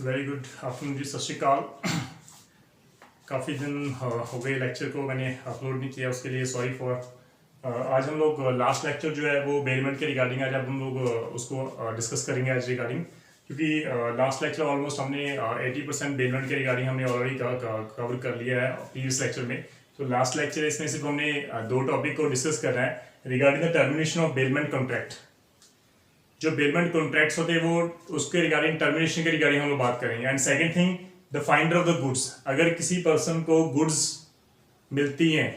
Very good afternoon जी, सत श्रीकाल। काफ़ी दिन हो गए लेक्चर को मैंने अपलोड नहीं किया, उसके लिए सॉरी फॉर। आज हम लोग लास्ट लेक्चर जो है वो बेलमेंट के रिगार्डिंग आज हम लोग उसको डिस्कस करेंगे आज रिगार्डिंग, क्योंकि लास्ट लेक्चर ऑलमोस्ट हमने 80% बेलमेंट के रिगार्डिंग हमने ऑलरेडी कवर कर लिया है प्रीवियस लेक्चर में। तो लास्ट लेक्चर इसमें सिर्फ हमने दो टॉपिक को डिस्कस करना है regarding the termination of bailment contract. जो बेलमेंट कॉन्ट्रैक्ट्स होते हैं वो उसके रिगार्डिंग टर्मिनेशन के रिगार्डिंग हम लोग बात करेंगे। And second thing, the finder of the goods. अगर किसी पर्सन को गुड्स मिलती हैं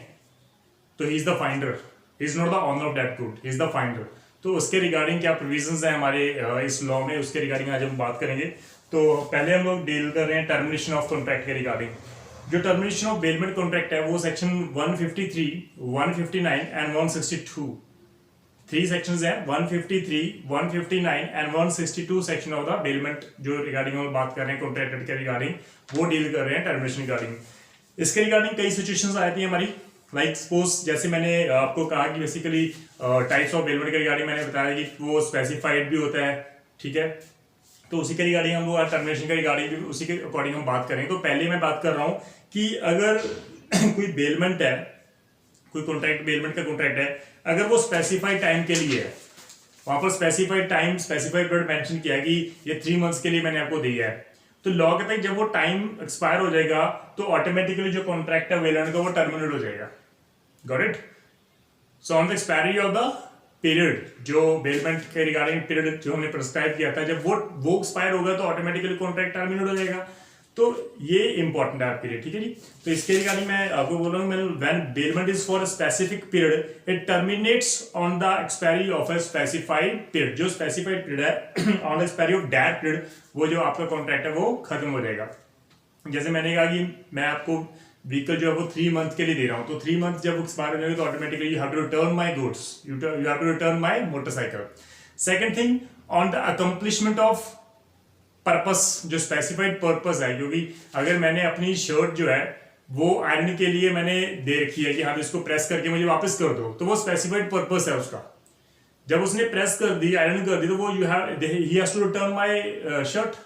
तो he is the finder, he is not the owner of that good, he is the finder. तो उसके रिगार्डिंग क्या प्रोविजंस हैं हमारे इस लॉ में, उसके रिगार्डिंग आज हम बात करेंगे। तो पहले हम लोग डील कर रहे हैं टर्मिनेशन ऑफ कॉन्ट्रैक्ट के रिगार्डिंग। जो टर्मिनेशन ऑफ बेलमेंट कॉन्ट्रैक्ट है वो सेक्शन 153, 159 एंड 162 थ्री सेक्शंस हैं, 153, 159 and 162 section of the bailment जो रिगार्डिंग हम बात कर रहे हैं कॉन्ट्रैक्ट के रिगार्डिंग, वो डील कर रहे हैं टर्मिनेशन रिगार्डिंग। इसके रिगार्डिंग कई सिचुएशंस आती हैं हमारी, लाइक सपोज जैसे मैंने आपको कहा कि बेसिकली टाइप्स ऑफ बेलमेंट के रिगार्डिंग मैंने बताया कि वो स्पेसिफाइड भी होता है, ठीक है। तो उसी के रिगार्डिंग हम लोग टर्मिनेशन के रिगार्डिंग भी उसी के अकॉर्डिंग हम बात करें। तो पहले मैं बात कर रहा हूँ कि अगर कोई बेलमेंट है, कोई कॉन्ट्रैक्ट बेलमेंट का कॉन्ट्रैक्ट है, अगर वो स्पेसिफाइड टाइम के लिए है, वहां पर specified time specified period mention किया है कि ये 3 मंथ्स के लिए मैंने आपको दिया है, तो लॉ कहता है जब वो टाइम एक्सपायर हो जाएगा तो ऑटोमेटिकली जो कॉन्ट्रैक्ट है बेलमेंट का वो टर्मिनेट हो जाएगा। Got it? So on the expiry of the period, जो बेलमेंट के रिगार्डिंग पीरियड जो हमने प्रिस्क्राइब किया था, जब वो एक्सपायर होगा तो ऑटोमेटिकली कॉन्ट्रैक्ट टर्मिनेट हो जाएगा। तो ये इंपॉर्टेंट है आपके लिए, ठीक है जी। तो इसके रिगार्डिंग मैं आपको बोल रहा हूँ, when bailment is for a specific period it terminates on the expiry of a specified period. जो स्पेसिफाइड पीरियड है on the expiry of that period, वो जो आपका कॉन्ट्रैक्ट है वो खत्म हो जाएगा। जैसे मैंने कहा कि मैं आपको व्हीकल जो है वो 3 मंथ के लिए दे रहा हूँ, तो 3 मंथ जब एक्सपायर हो जाएगा तो automatically you have to return my goods, you have to return my motorcycle. Second thing, on the accomplishment of purpose, जो स्पेसिफाइड पर्पस है, क्योंकि अगर मैंने अपनी शर्ट जो है वो आयरन के लिए मैंने दे रखी है कि हाँ इसको प्रेस करके मुझे वापस कर दो, तो वो स्पेसिफाइड पर्पस है उसका। जब उसने प्रेस कर दी, आयरन कर दी, तो वो he has to return my shirt,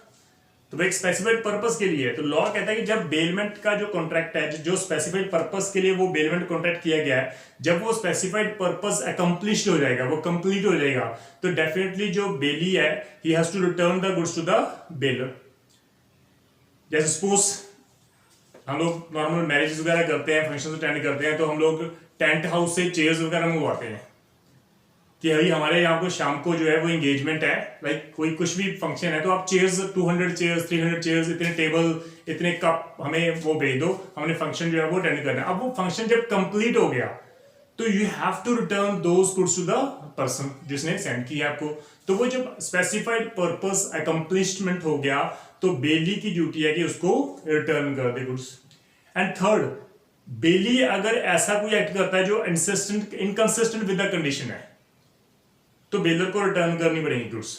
तो वो एक स्पेसिफाइड पर्पस के लिए है। तो लॉ कहता है कि जब बेलमेंट का जो कॉन्ट्रैक्ट है, जो स्पेसिफाइड पर्पस के लिए वो बेलमेंट कॉन्ट्रैक्ट किया गया है, जब वो स्पेसिफाइड पर्पस अकम्प्लिश्ड हो जाएगा, वो कंप्लीट हो जाएगा, तो डेफिनेटली जो बेली है he has to return the goods to the bailor. जैसे सपोज हम लोग नॉर्मल मैरिज वगैरह करते हैं, फंक्शन अटेंड करते हैं, तो हम लोग टेंट हाउस से चेयर्स वगैरह मंगवाते हैं कि भाई हमारे यहाँ को शाम को जो है वो एंगेजमेंट है, लाइक कोई कुछ भी फंक्शन है, तो आप चेयर्स 200 चेयर्स 300 चेयर्स, इतने टेबल, इतने कप हमें वो भेज दो, हमने फंक्शन जो है वो अटेंड करना है। अब वो फंक्शन जब कंप्लीट हो गया तो you have to return those goods to the person जिसने सेंड किया आपको। तो वो जब स्पेसिफाइड पर्पस अकम्प्लिशमेंट हो गया तो बेली की ड्यूटी है कि उसको रिटर्न कर दे गुड्स। एंड थर्ड, बेली अगर ऐसा कोई एक्ट करता है जो इनकंसिस्टेंट विद द कंडीशन है, तो बेलर को रिटर्न करनी पड़ेगी गुड्स।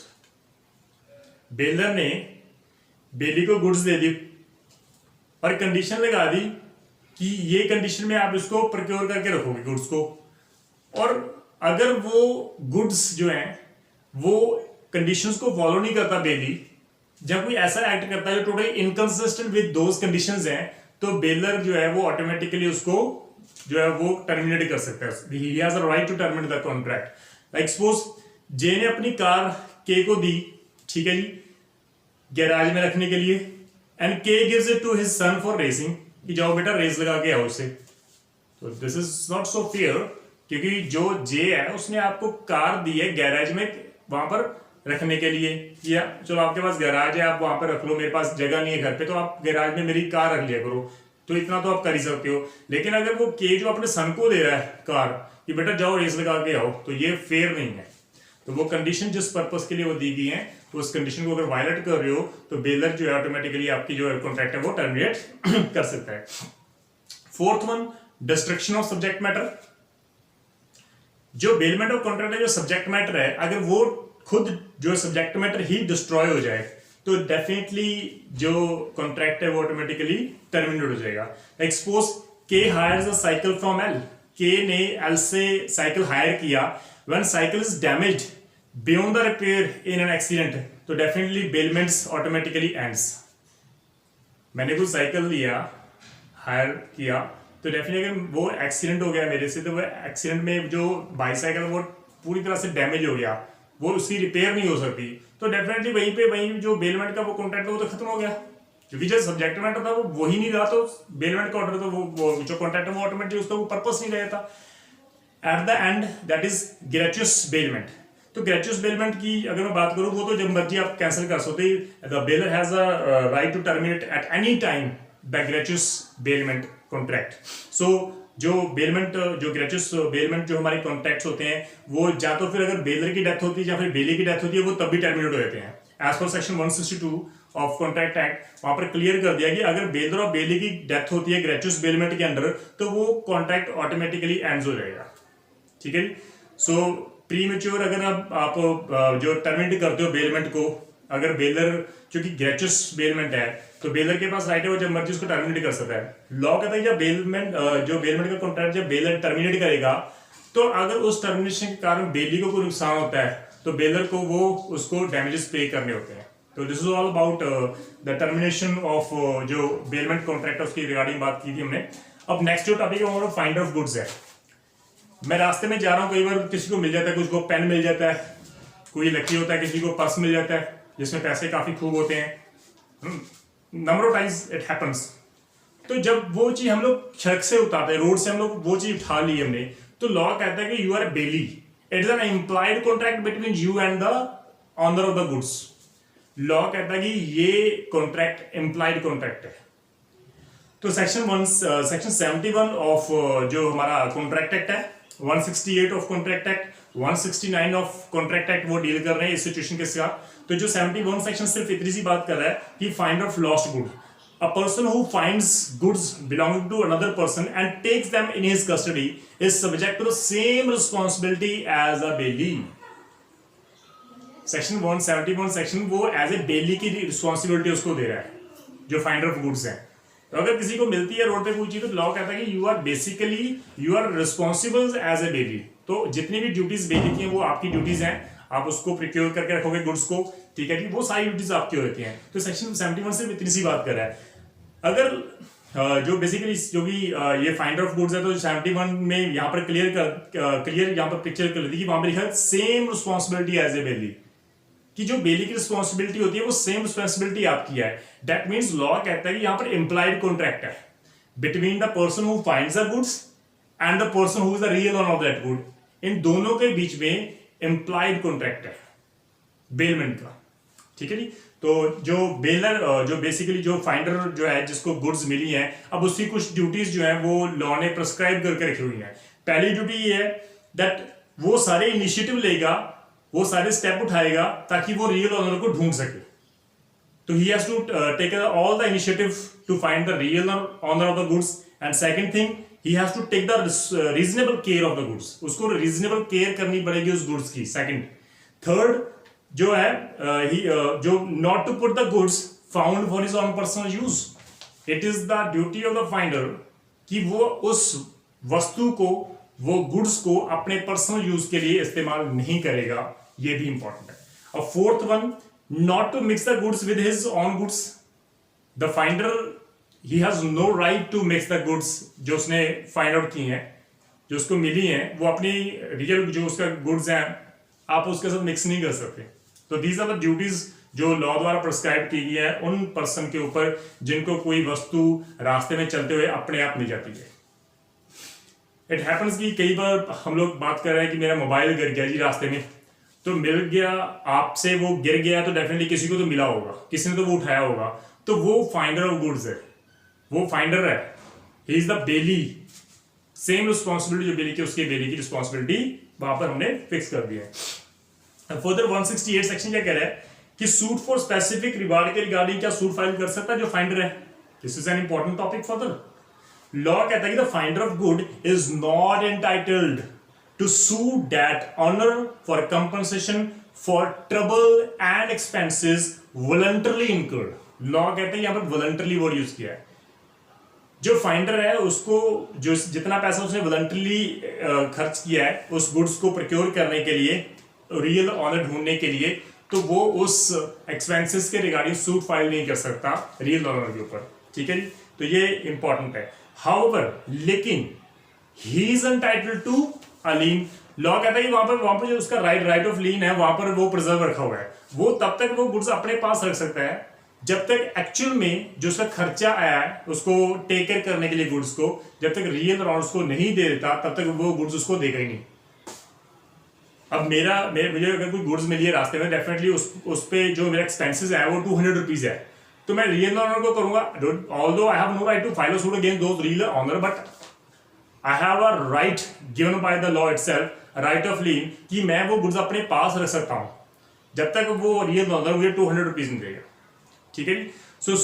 बेलर ने बेली को गुड्स दे दी और कंडीशन लगा दी कि ये कंडीशन में आप इसको प्रोक्योर करके रखोगे गुड्स को, और अगर वो गुड्स जो हैं वो कंडीशंस को फॉलो नहीं करता बेली, जब कोई ऐसा एक्ट करता है जो totally inconsistent with those conditions हैं, तो बेलर जो है वो ऑटोमेटिकली उसको जो है वो टर्मिनेट कर सकता है। He has a right to terminate the contract. Like suppose J ने अपनी कार के को दी, ठीक है जी, गैराज में रखने के लिए, and K gives it to his son for racing कि जाओ बेटा रेस लगा के आओ उसे। तो this is not so fair, क्योंकि जो जे है उसने आपको कार दी है गैराज में वहां पर रखने के लिए, या चलो आपके पास गैराज है आप वहां पर रख लो, मेरे पास जगह नहीं है घर पे, तो आप गैराज में मेरी कार रख लिया करो, तो इतना तो आप कर ही सकते हो। लेकिन अगर वो के जो अपने सन को दे रहा है कार कि बेटा जाओ रेस लगा के आओ, तो ये फेयर नहीं है। तो वो कंडीशन जिस पर्पस के लिए वो दी गई है, तो उस कंडीशन को अगर वायलेट कर रहे हो तो बेलर जो है ऑटोमेटिकली आपकी जो कॉन्ट्रैक्ट है वो टर्मिनेट कर सकता है। Fourth one, destruction of subject matter. जो बेलमेंट ऑफ कॉन्ट्रैक्ट है, जो सब्जेक्ट मैटर है, अगर वो खुद जो सब्जेक्ट मैटर ही डिस्ट्रॉय हो जाए तो डेफिनेटली जो कॉन्ट्रैक्ट है वो ऑटोमेटिकली टर्मिनेट हो जाएगा। Like suppose K hires a cycle from L, K ने एल से साइकिल हायर किया, when cycle is damaged beyond the repair in an accident, तो डेफिनेटली बेलमेंट्स ऑटोमेटिकली एंड्स। मैंने कुछ साइकिल लिया, हायर किया, तो डेफिनेटली अगर वो एक्सीडेंट हो गया मेरे से, तो वो एक्सीडेंट में जो बाईसाइकिल वो पूरी तरह से डैमेज हो गया, वो उसकी रिपेयर नहीं हो सकती, तो डेफिनेटली वहीं जो बेलमेंट का वो कॉन्ट्रैक्ट वो तो खत्म हो गया, क्योंकि जो सब्जेक्ट मैटर था वो वही नहीं रहा, तो बेलमेंट का ऑर्डर तो वो जो कॉन्ट्रैक्ट है वो ऑटोमेटिकली उसका वो पर्पस नहीं रहा था at the end, that is gratuitous bailment. तो ग्रेचुअस बेलमेंट की अगर मैं बात करूं, वो तो जब मर्जी आप कैंसिल कर सकते हैं। The bailor has a right to terminate at any time the gratuitous bailment contract. So जो बेलमेंट जो ग्रेचुअस बेलमेंट जो हमारे कॉन्ट्रैक्ट्स होते हैं, वो या तो फिर अगर बेलर की डेथ होती है या फिर बेली की डेथ होती है, वो तब भी टर्मिनेट हो जाते हैं। As per section 162 of contract act, वहां पर क्लियर कर दिया कि अगर बेलर और बेली की डेथ होती है ग्रेचुअस बेलमेंट के अंडर, तो वो कॉन्ट्रैक्ट ऑटोमेटिकली एंड हो जाएगा। ठीक है जी। सो प्रीमेच्योर अगर आप जो टर्मिनेट करते हो बेलमेंट को, अगर बेलर, क्योंकि ग्रेचुअस बेलमेंट है तो बेलर के पास राइट है वो जब मर्जी उसको टर्मिनेट कर सकता है। लॉ कहता है जब बेलमेंट का कॉन्ट्रैक्ट जब बेलर टर्मिनेट करेगा, तो अगर उस टर्मिनेशन के कारण बेली को कोई नुकसान होता है, तो बेलर को वो उसको डैमेजेस पे करने होते हैं। तो this is all about the termination of जो बेलमेंट कॉन्ट्रैक्ट है उसकी रिगार्डिंग बात की थी हमने। अब नेक्स्ट जो टॉपिक है वो फाइंडर ऑफ गुड्स है। मैं रास्ते में जा रहा हूँ, कई बार किसी को मिल जाता है, कुछ को पेन मिल जाता है, कोई लकी होता है, किसी को पर्स मिल जाता है जिसमें पैसे काफी खूब होते हैं, number of times it happens. तो जब वो चीज हम लोग सड़क से उतारते हैं, रोड से हम लोग वो चीज उठा ली हमने, तो लॉ कहता है कि you are a bailee, it is an implied contract between you and the owner of the goods. Law कहता है कि ये कॉन्ट्रैक्ट इम्प्लाइड कॉन्ट्रैक्ट है। तो सेक्शन 71 ऑफ जो हमारा कॉन्ट्रैक्ट एक्ट है, 168 of contract act, 169 of contract act वो डील कर रहे हैं इस सिचुएशन के साथ। तो जो 71 सेक्शन सिर्फ इतनी सी बात कर रहा है कि find of lost good, a person who finds goods belonging to another person and takes them in his custody is subject to the same responsibility as a bailee. Section 171 section वो as a bailee की responsibility उसको दे रहा है, जो finder of goods है। तो अगर किसी को मिलती है रोड पे कोई चीज, तो लॉ कहता है कि you are basically you are responsible as a bailee. तो जितनी भी ड्यूटीज बेली की हैं वो आपकी ड्यूटीज हैं, आप उसको प्रिक्योर करके रखोगे गुड्स को, ठीक है जी, वो सारी ड्यूटीज आपकी होती हैं। तो सेक्शन 71 से इतनी सी बात कर रहा है। अगर जो बेसिकली जो भी ये फाइंडर ऑफ गुड्स है, तो 71 में यहाँ पर क्लियर यहाँ पर पिक्चर कर लेती कि वहां पर लिखा है सेम रिस्पॉन्सिबिलिटी एज ए बेली, कि जो बेली की रिस्पॉन्सिबिलिटी होती है वो सेम रिस्पॉन्सिबिलिटी आपकी है। दैट मींस लॉ कहता है कि यहां पर इंप्लाइड कॉन्ट्रैक्ट है between the person who finds the goods and the person who is the real owner of that good. इन दोनों के बीच में इंप्लाइड कॉन्ट्रैक्ट है बेलमेंट का, ठीक है जी। तो जो बेलर जो बेसिकली जो फाइंडर जो है जिसको गुड्स मिली हैं, अब उसकी कुछ ड्यूटीज जो है वो लॉ ने प्रिस्क्राइब करके रखी हुई है। पहली ड्यूटी ये है दैट वो सारे इनिशिएटिव लेगा, वो सारे स्टेप उठाएगा ताकि वो रियल ओनर को ढूंढ सके। तो he has to take all the initiative to find the real owner of the goods. And second thing, he has to take the reasonable care of the goods, उसको reasonable care करनी पड़ेगी उस goods की। Second, third जो है जो not to put the goods found for his own personal use. It is the duty of the finder कि वो उस वस्तु को, वो गुड्स को अपने पर्सनल यूज के लिए इस्तेमाल नहीं करेगा, ये भी इंपॉर्टेंट है। और fourth one, not to mix the goods with his own goods. The finder he has no right to mix the goods जो उसने फाइंड आउट की हैं, जो उसको मिली हैं, वो अपनी रियल जो उसका गुड्स हैं आप उसके साथ मिक्स नहीं कर सकते। तो दीज आर द ड्यूटीज जो लॉ द्वारा प्रिस्क्राइब की गई है उन पर्सन के ऊपर जिनको कोई वस्तु रास्ते में चलते हुए अपने आप मिल जाती है। इट हैपन्स कि कई बार हम लोग बात कर रहे हैं कि मेरा मोबाइल गिर गया जी रास्ते में, तो मिल गया आपसे, वो गिर गया तो डेफिनेटली किसी को तो मिला होगा, किसी ने तो वो उठाया होगा, तो वो फाइंडर ऑफ गुड्स है, वो फाइंडर है, ही is the belly. Same responsibility जो बेली की, उसकी बेली की रिस्पॉन्सिबिलिटी वहां पर हमने फिक्स कर दी है। फर्दर 168 सेक्शन क्या कह रहा है कि सूट फॉर स्पेसिफिक रिवार्ड के रिगार्डिंग क्या सूट फाइल कर सकता है जो फाइंडर है। This is an important topic further. Law कहता है कि the finder of good is not entitled to sue that owner for compensation for trouble and expenses voluntarily incurred. Law कहता है यहां पर वॉलंटरली वर्ड यूज किया है। जो फाइंडर है उसको जो जितना पैसा उसने वॉलंटरली खर्च किया है उस गुड्स को प्रोक्योर करने के लिए, रियल ऑनर ढूंढने के लिए, तो वो उस एक्सपेंसेस के रिगार्डिंग सूट फाइल नहीं कर सकता रियल ऑनर के ऊपर, ठीक है जी, तो ये इंपॉर्टेंट है। हाउएवर लेकिन he is entitled to a lien, law कहता है कि वहां पर जो उसका राइट ऑफ लीन है वहां पर वो प्रिजर्व रखा हुआ है, वो तब तक वो गुड्स अपने पास रख सकता है जब तक एक्चुअल में जो उसका खर्चा आया है उसको टेक केयर करने के लिए गुड्स को, जब तक रियल अमाउंट उसको नहीं दे देता तब तक वो गुड्स उसको देगा ही नहीं। अब मुझे अगर कोई गुड्स मिली है रास्ते में, डेफिनेटली उस पे जो मेरा एक्सपेंसेस है वो 200 रुपीज है, तो मैं रियल ऑनर को करूंगा, although I have no right to file a suit against those real owner, but I have a right given by the law itself, right of lien, कि मैं वो गुड्स अपने पास रख सकता हूं जब तक वो रियल ऑनर मुझे 200 रुपीज नहीं देगा। ठीक है जी, सो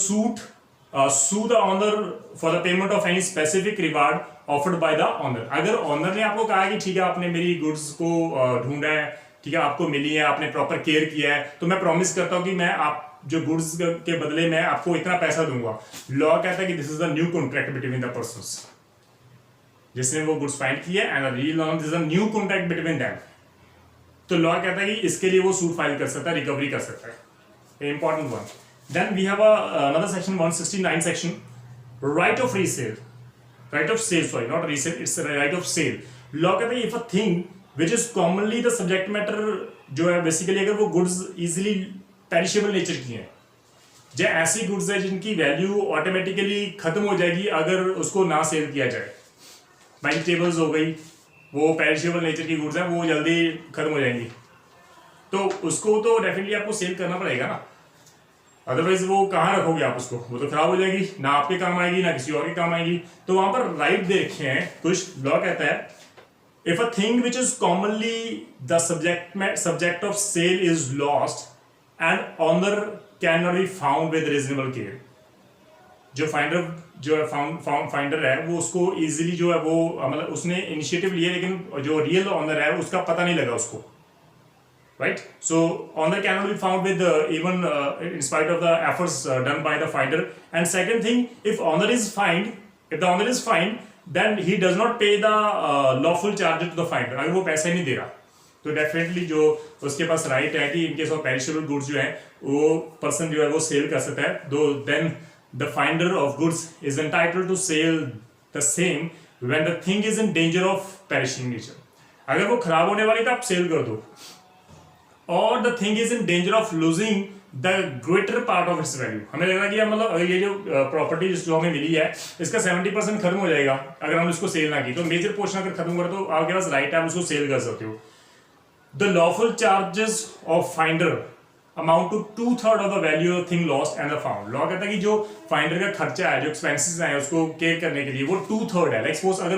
sue the owner for the payment of any specific reward offered by the owner। अगर ऑनर ने आपको कहा कि ठीक है आपने मेरी गुड्स को ढूंढा है, ठीक है आपको मिली है, आपने प्रॉपर केयर किया है, तो मैं प्रॉमिस करता हूं कि मैं आप जो गुड्स के बदले में आपको इतना पैसा दूंगा। लॉ कहता है कि this is the new contract between the persons, जिसने वो गुड्स फाइंड किया and real owner, this is the new contract between them. तो लॉ कहता है कि इसके लिए वो सूट फाइल कर सकता है, रिकवरी कर सकता है, important one. Then we have another section, 169 section, right of resale, right of sale, sorry, not resale, it's a right of sale। Law कहता है if a thing which is commonly the subject matter जो है basically अगर वो goods easily perishable nature की हैं, जो ऐसी गुड्स है जिनकी वैल्यू ऑटोमेटिकली खत्म हो जाएगी अगर उसको ना सेल किया जाए, वेजिटेबल्स हो गई, वो पेरिशेबल नेचर की गुड्स हैं, वो जल्दी खत्म हो जाएंगी, तो उसको तो डेफिनेटली आपको सेल करना पड़ेगा ना, अदरवाइज वो कहाँ रखोगे आप उसको, वो तो खराब हो जाएगी, ना आपके काम आएगी ना किसी और के काम आएगी। तो वहां पर राइट दे रखे हैं कुछ, लॉ कहता है if a thing which is commonly the subject of sale is lost and owner can not be found with reasonable care, जो फाइंडर है वो उसको इजीली जो है वो मतलब उसने इनिशिएटिव लिया लेकिन जो रियल ऑनर है उसका पता नहीं लगा उसको, right? So owner cannot be found with even in spite of the efforts done by the finder। And second thing, if the owner is fined, then he does not pay the lawful charges to the finder। अगर वो पैसा ही नहीं दे रहा तो definitely जो उसके पास right है कि इनकेस ऑफ पेरिशेबल गुड्स जो है वो पर्सन जो है वो सेल कर सकता है, दो then the finder of goods is entitled to sell the same when the thing is in danger of perishing nature. अगर वो खराब होने वाली तो आप सेल कर दो, और the thing is in danger of losing the greater part of its value. हमें लग रहा है कि मतलब ये जो प्रॉपर्टी जो हमें मिली है इसका 70% खत्म हो जाएगा अगर हम इसको सेल ना की, तो मेजर पोर्शन अगर खत्म कर तो आपके पास राइट है, आप उसको सेल कर सकते हो। The lawful charges of finder amount to 2/3 of the value of thing lost and found. Law कहता है कि जो फाइंडर का खर्चा है, जो एक्सपेंसेस है उसको केयर करने के लिए, वो 2/3 है। लाइक सपोज अगर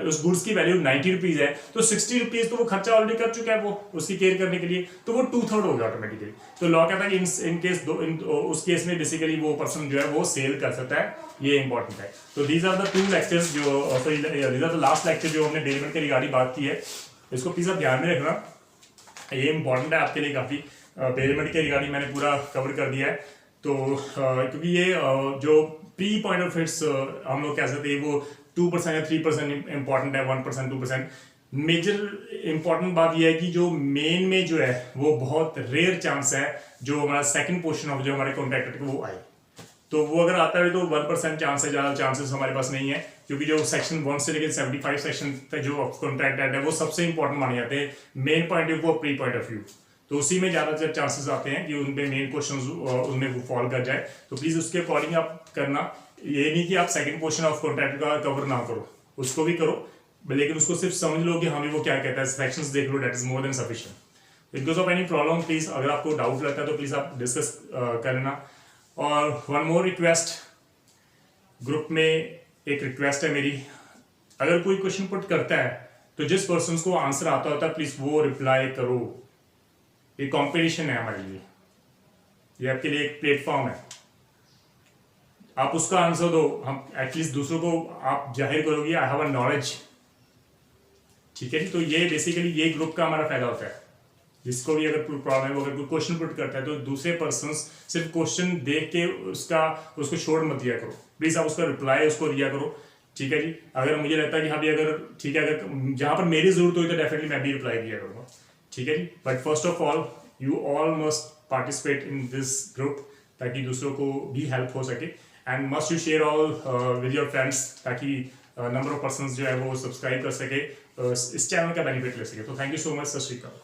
उस गुड्स की वैल्यू 90 रुपीज है तो 60 रुपीज तो वो खर्चा ऑलरेडी कर चुका है वो उसकी केयर करने के लिए, तो वो 2/3 हो गया ऑटोमेटिकली। तो लॉ कहता है कि इन केस उस केस में बेसिकली वो पर्सन जो है वो सेल कर सकता है, ये इंपॉर्टेंट है। तो दीज आर द 2 लेक्चर्स जो these are the last lecture जो हमने बेलमेंट के रिगार्डिंग बात की है, इसको प्लीज आप ध्यान में रखना, ये इंपॉर्टेंट है आपके लिए काफी। बेलमेंट के रिगार्डिंग मैंने पूरा कवर कर दिया है, तो क्योंकि ये जो प्री पॉइंट ऑफ हिट्स हम लोग कह सकते हैं वो 2% या 3% इंपॉर्टेंट है, 1% 2%। मेजर इंपॉर्टेंट बात यह है कि जो मेन में जो है वो बहुत रेयर चांस है जो हमारा सेकंड पोर्शन ऑफ जो हमारे कॉन्ट्रैक्ट वो आए, तो वो अगर आता है तो 1% चांस है, ज़्यादा चांसेस हमारे पास नहीं है, क्योंकि जो सेक्शन 1 से लेकर 75 सेक्शन तक जो कॉन्ट्रैक्ट है वो सबसे इंपॉर्टेंट माने जाते हैं main point of view, pre point of view, तो उसी में ज़्यादातर चांसेस आते हैं कि उन पे मेन क्वेश्चन उनमें फॉल कर जाए। तो प्लीज़ उसके अकॉर्डिंग आप करना, ये नहीं कि आप सेकंड पोर्शन ऑफ कॉन्ट्रैक्ट का कवर ना करो, उसको भी करो, लेकिन उसको सिर्फ समझ लो कि हमें वो क्या कहता है, सेक्शंस देख लो, that is more than sufficient. In case of any problem please अगर आपको डाउट लगता है तो प्लीज आप डिस्कस करना। और वन मोर रिक्वेस्ट, ग्रुप में एक रिक्वेस्ट है मेरी, अगर कोई क्वेश्चन पुट करता है तो जिस पर्सन को आंसर आता होता है प्लीज वो रिप्लाई करो। ये कॉम्पिटिशन है हमारे लिए, ये आपके लिए एक प्लेटफॉर्म है, आप उसका आंसर दो, हम एटलीस्ट दूसरों को आप जाहिर करोगे आई हैव अ नॉलेज, ठीक है जी। तो ये बेसिकली ये ग्रुप का हमारा फायदा होता है, जिसको भी अगर कोई प्रॉब्लम है, अगर कोई क्वेश्चन पुट करता है तो दूसरे पर्सन सिर्फ क्वेश्चन देख के उसको छोड़ मत दिया करो, प्लीज आप उसका रिप्लाई उसको दिया करो, ठीक है जी। अगर मुझे लगता है कि हाँ भी अगर ठीक है, अगर जहाँ पर मेरी जरूरत हुई तो डेफिनेटली मैं भी रिप्लाई दिया करूँगा, ठीक है जी। But first of all you all must participate in this group ताकि दूसरों को भी हेल्प हो सके। And must you share all with your friends, ताकि नंबर ऑफ पर्सन जो है वो सब्सक्राइब कर सके, इस चैनल का बेनिफिट ले सके। तो थैंक यू सो मच, सत श्री अकाल।